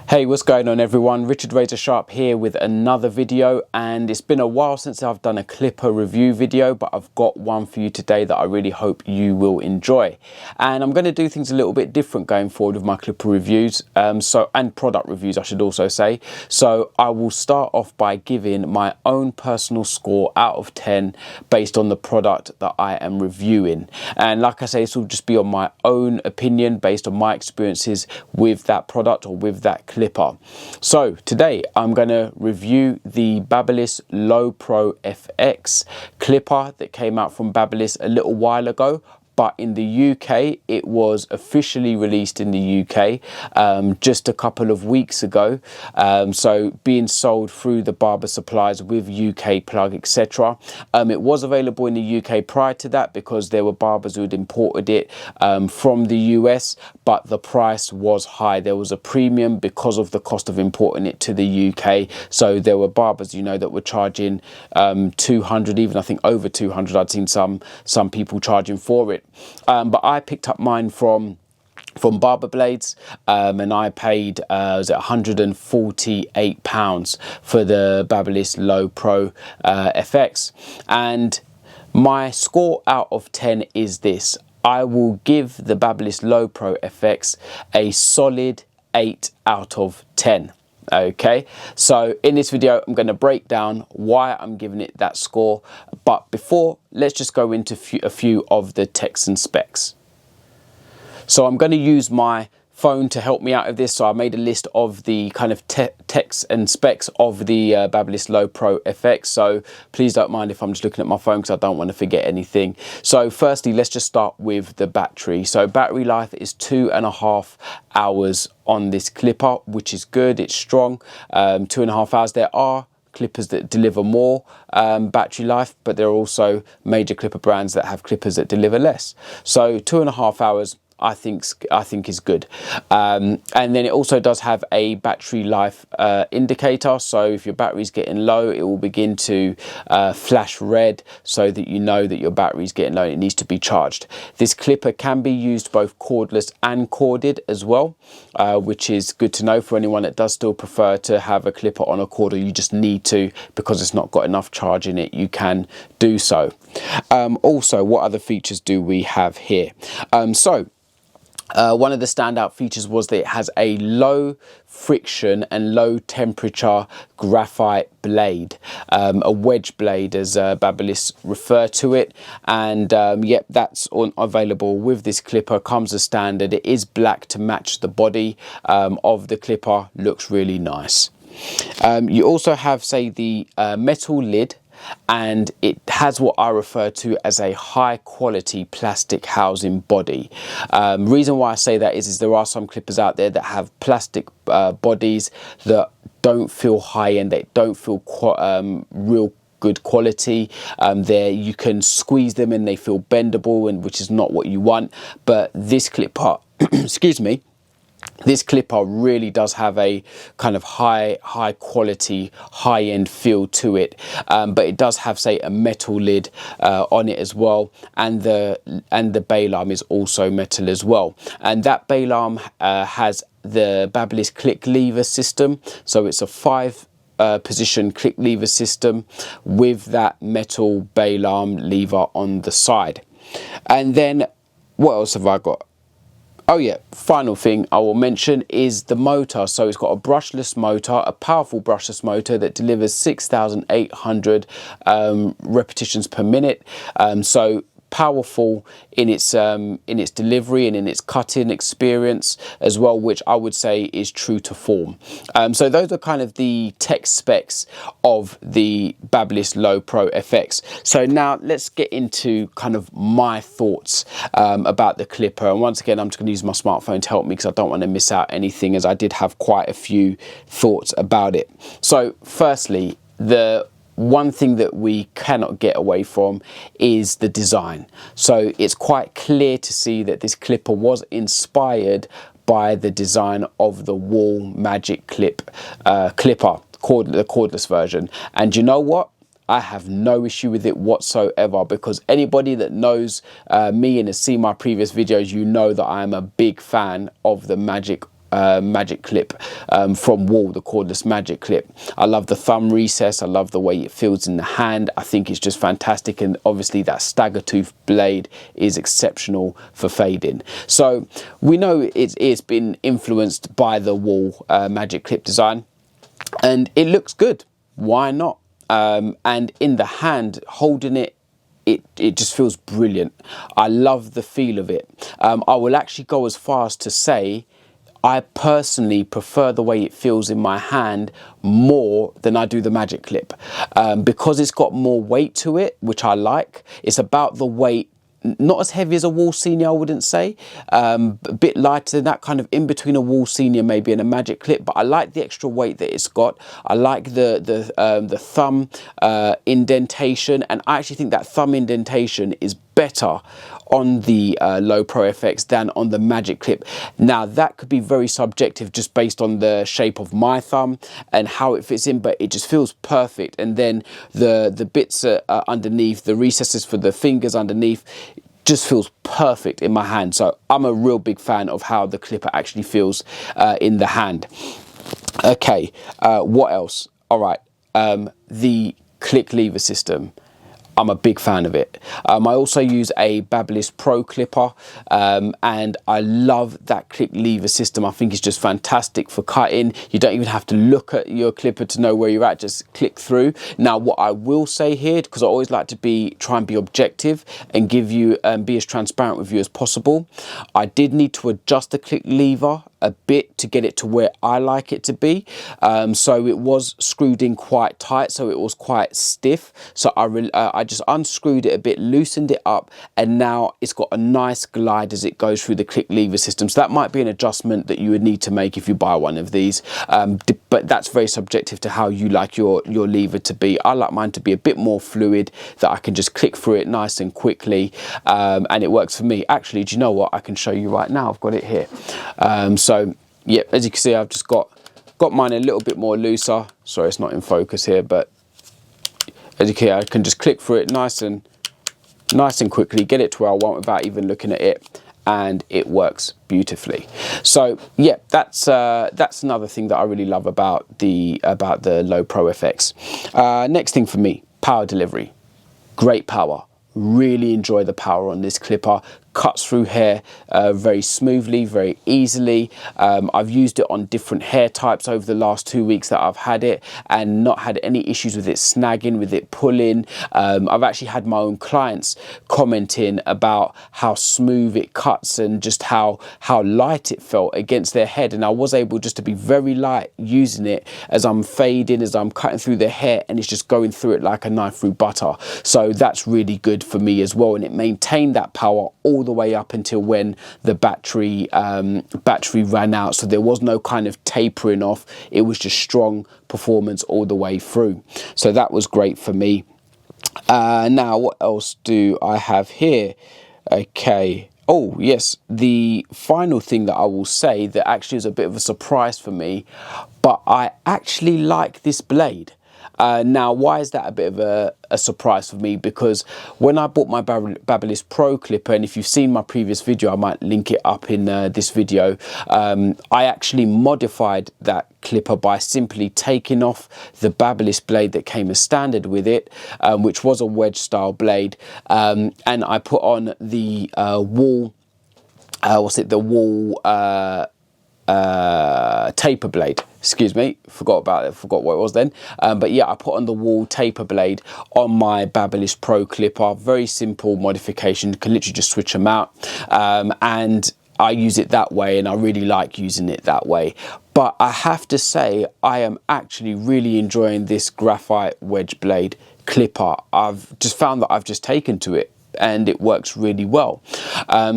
Hey, what's going on everyone? Richard Razor Sharp here with another video, and it's been a while since I've done a clipper review video, but I've got one for you today that I really hope you will enjoy. And I'm going to do things a little bit different going forward with my clipper reviews, and product reviews I should also say. So I will start off by giving my own personal score out of 10 based on the product that I am reviewing. And like I say, this will just be on my own opinion based on my experiences with that product or with that clipper. So today I'm going to review the Babyliss Lo Pro Fx clipper that came out from Babyliss a little while ago. But in the UK, it was officially released in the UK just a couple of weeks ago. So being sold through the barber supplies with UK plug, etc. It was available in the UK prior to that because there were barbers who had imported it from the US, but the price was high. There was a premium because of the cost of importing it to the UK. So there were barbers, you know, that were charging 200, even I think over 200. I'd seen some people charging for it. But I picked up mine from Barber Blades, and I paid was it £148 for the Babyliss Lo Pro Fx, and my score out of 10 is this. I will give the Babyliss Lo Pro Fx a solid 8 out of 10. Okay, so in this video I'm going to break down why I'm giving it that score, but before, let's just go into a few of the text and specs. So I'm going to use my phone to help me out of this, so I made a list of the kind of text and specs of the Babyliss Lo Pro Fx, so please don't mind if I'm just looking at my phone because I don't want to forget anything. So firstly, let's just start with the battery. So battery life is 2.5 hours on this clipper, which is good, it's strong. 2.5 hours. There are clippers that deliver more battery life, but there are also major clipper brands that have clippers that deliver less. So 2.5 hours I think is good. And then it also does have a battery life indicator, so if your battery's getting low, it will begin to flash red so that you know that your battery's getting low and it needs to be charged. This clipper can be used both cordless and corded as well, which is good to know for anyone that does still prefer to have a clipper on a cord, or you just need to because it's not got enough charge in it, you can do so. Also, what other features do we have here? One of the standout features was that it has a low friction and low temperature graphite blade, a wedge blade as Babyliss refer to it, and yep, that's available with this clipper. Comes as standard. It is black to match the body of the clipper. Looks really nice. You also have, say, the metal lid, and it has what I refer to as a high quality plastic housing body. Reason why I say that is there are some clippers out there that have plastic bodies that don't feel high end, they don't feel real good quality. There you can squeeze them and they feel bendable, and which is not what you want. But this clipper excuse me, this clipper really does have a kind of high quality, high end feel to it, but it does have, say, a metal lid on it as well, and the bail arm is also metal as well, and that bail arm has the Babyliss click lever system, so it's a 5 position click lever system with that metal bail arm lever on the side. And then what else have I got? Oh yeah, final thing I will mention is the motor. So it's got a brushless motor, a powerful brushless motor that delivers 6,800 repetitions per minute. So powerful in its delivery and in its cutting experience as well, which I would say is true to form. So those are kind of the tech specs of the Babyliss Lo Pro Fx. So now let's get into kind of my thoughts about the clipper. And once again, I'm just going to use my smartphone to help me because I don't want to miss out anything, as I did have quite a few thoughts about it. So firstly, the one thing that we cannot get away from is the design. So it's quite clear to see that this clipper was inspired by the design of the Wall Magic Clipper, the cordless version. And you know what? I have no issue with it whatsoever, because anybody that knows me and has seen my previous videos, you know that I am a big fan of the magic clip from Wall, the cordless magic clip. I love the thumb recess. I love the way it feels in the hand. I think it's just fantastic, and obviously that stagger tooth blade is exceptional for fading. So we know it's been influenced by the Wall magic clip design, and it looks good. Why not? And in the hand, holding it, it just feels brilliant. I love the feel of it. I will actually go as far as to say I personally prefer the way it feels in my hand more than I do the magic clip, because it's got more weight to it, which I like. It's about the weight. Not as heavy as a Wall Senior, I wouldn't say, a bit lighter than that, kind of in between a Wall Senior maybe and a magic clip, but I like the extra weight that it's got. I like the thumb indentation, and I actually think that thumb indentation is better on the Lo Pro FX than on the magic clip. Now that could be very subjective just based on the shape of my thumb and how it fits in, but it just feels perfect. And then the bits underneath, the recesses for the fingers underneath, just feels perfect in my hand. So I'm a real big fan of how the clipper actually feels in the hand. Okay, what else? All right, the click lever system. I'm a big fan of it. I also use a Babyliss Pro clipper, and I love that click lever system. I think it's just fantastic for cutting. You don't even have to look at your clipper to know where you're at, just click through. Now what I will say here, because I always like to try and be objective and give you be as transparent with you as possible, I did need to adjust the click lever a bit to get it to where I like it to be. So it was screwed in quite tight, so it was quite stiff. So I just unscrewed it a bit, loosened it up, and now it's got a nice glide as it goes through the click lever system. So that might be an adjustment that you would need to make if you buy one of these, but that's very subjective to how you like your lever to be. I like mine to be a bit more fluid, that I can just click through it nice and quickly, and it works for me. Actually, do you know what? I can show you right now. I've got it here. So yeah, as you can see, I've just got mine a little bit more looser. Sorry, it's not in focus here, but as you can see, I can just click through it nice and quickly, get it to where I want without even looking at it, and it works beautifully. So yeah, that's another thing that I really love about the Lo Pro FX. Next thing for me, power delivery. Great power. Really enjoy the power on this clipper. Cuts through hair very smoothly, very easily. I've used it on different hair types over the last 2 weeks that I've had it, and not had any issues with it snagging, with it pulling. I've actually had my own clients commenting about how smooth it cuts and just how light it felt against their head, and I was able just to be very light using it as I'm fading, as I'm cutting through their hair, and it's just going through it like a knife through butter. So that's really good for me as well, and it maintained that power all the way up until when the battery ran out. So there was no kind of tapering off. It was just strong performance all the way through. So that was great for me. Now what else do I have here? Okay. Oh yes, the final thing that I will say that actually is a bit of a surprise for me, but I actually like this blade. Now, why is that a bit of a surprise for me? Because when I bought my Babyliss Pro clipper, and if you've seen my previous video, I might link it up in this video, I actually modified that clipper by simply taking off the Babyliss blade that came as standard with it, which was a wedge style blade, and I put on the Wall, the Wall taper blade. Excuse me, forgot what it was then. But yeah, I put on the Wall taper blade on my Babyliss Pro clipper. Very simple modification, you can literally just switch them out, and I use it that way, and I really like using it that way. But I have to say, I am actually really enjoying this graphite wedge blade clipper. I've just found that I've just taken to it, and it works really well.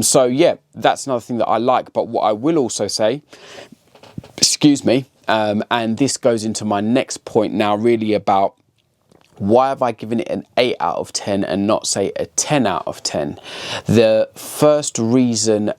So yeah, that's another thing that I like. But what I will also say, excuse me, and this goes into my next point now, really about Why have I given it an 8 out of 10 and not say a 10 out of 10? The first reason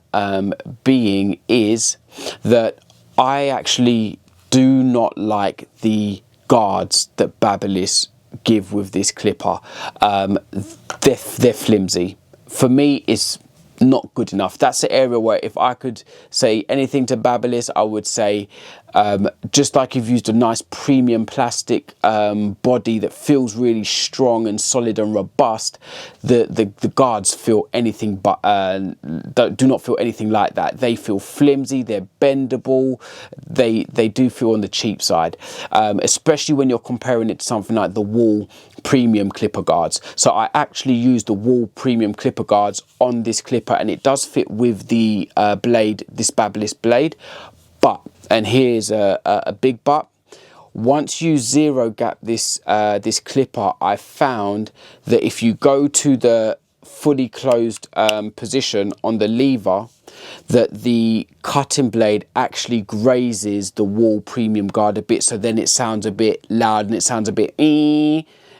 being is that I actually do not like the guards that Babyliss give with this clipper. They're flimsy. For me, it's not good enough. That's the area where if I could say anything to Babyliss, I would say just like you've used a nice premium plastic body that feels really strong and solid and robust, the guards feel anything but do not feel anything like that. They feel flimsy, they're bendable, they do feel on the cheap side, especially when you're comparing it to something like the Wool premium clipper guards. So I actually used the Wool premium clipper guards on this clipper, and it does fit with the blade, this Babyliss blade. But, and here's a big but, once you zero gap this this clipper, I found that if you go to the fully closed position on the lever, that the cutting blade actually grazes the Wool premium guard a bit, so then it sounds a bit loud and it sounds a bit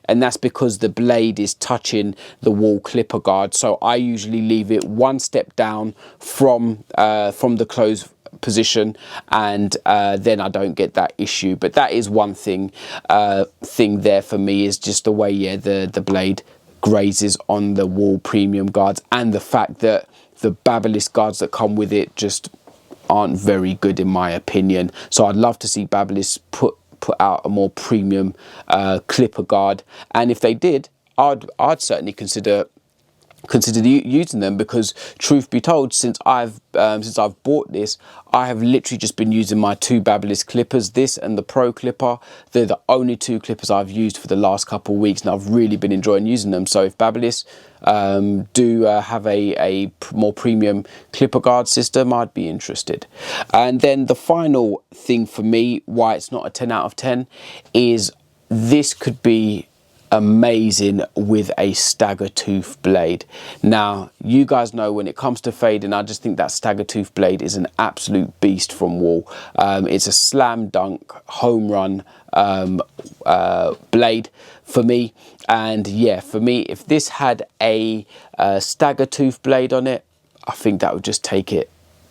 and that's because the blade is touching the Wool clipper guard. So I usually leave it one step down from the closed position, and then I don't get that issue. But that is one thing there for me, is just the way, yeah, the blade grazes on the Wool premium guards, and the fact that the Babyliss guards that come with it just aren't very good in my opinion. So I'd love to see Babyliss put out a more premium clipper guard, and if they did, I'd certainly consider using them, because truth be told, since I've bought this, I have literally just been using my 2 Babyliss clippers, this and the Pro clipper. They're the only 2 clippers I've used for the last couple of weeks, and I've really been enjoying using them. So if Babyliss do have a more premium clipper guard system, I'd be interested. And then the final thing for me, why it's not a 10 out of 10, is this could be amazing with a stagger tooth blade. Now, you guys know when it comes to fading, I just think that stagger tooth blade is an absolute beast from Wool. It's a slam dunk home run blade for me. And yeah, for me, if this had a stagger tooth blade on it, I think that would just take it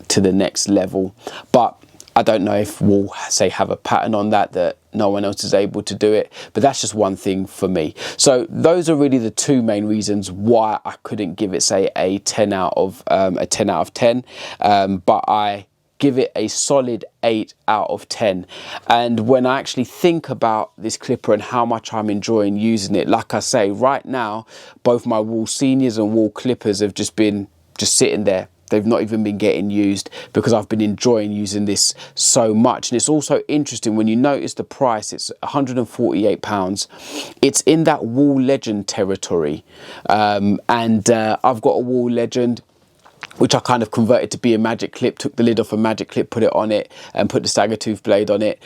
to the next level. But I don't know if Wool, say, have a pattern on that no one else is able to do it, but that's just one thing for me. So those are really the 2 main reasons why I couldn't give it, say, a 10 out of 10. But I give it a solid 8 out of 10. And when I actually think about this clipper and how much I'm enjoying using it, like I say, right now, both my Wool seniors and Wool clippers have just been sitting there. They've not even been getting used, because I've been enjoying using this so much. And it's also interesting when you notice the price, it's £148. It's in that Wool Legend territory. And I've got a Wool Legend, which I kind of converted to be a magic clip, took the lid off a magic clip, put it on it, and put the stagger tooth blade on it.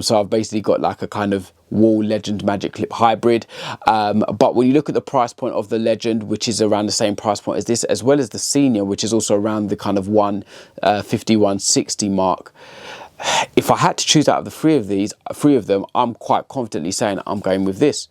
So I've basically got like a kind of Wool Legend magic clip hybrid. But when you look at the price point of the Legend, which is around the same price point as this, as well as the Senior, which is also around the kind of 150, 160 mark, if I had to choose out of the three of them, I'm quite confidently saying I'm going with this.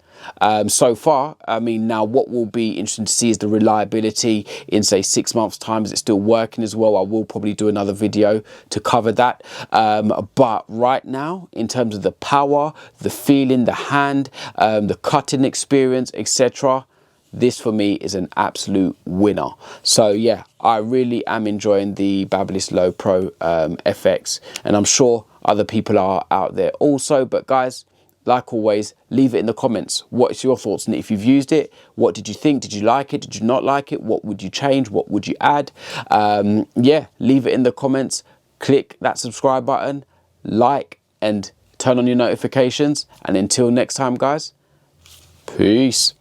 So far, I mean, now what will be interesting to see is the reliability in, say, 6 months' time. Is it still working as well? I will probably do another video to cover that. But right now, in terms of the power, the feeling, the hand, the cutting experience, etc., this for me is an absolute winner. So yeah, I really am enjoying the Babyliss Lo Pro FX, and I'm sure other people are out there also. But guys, like always, leave it in the comments. What's your thoughts on it? If you've used it, what did you think? Did you like it? Did you not like it? What would you change? What would you add? Yeah, leave it in the comments. Click that subscribe button, like, and turn on your notifications. And until next time, guys, peace.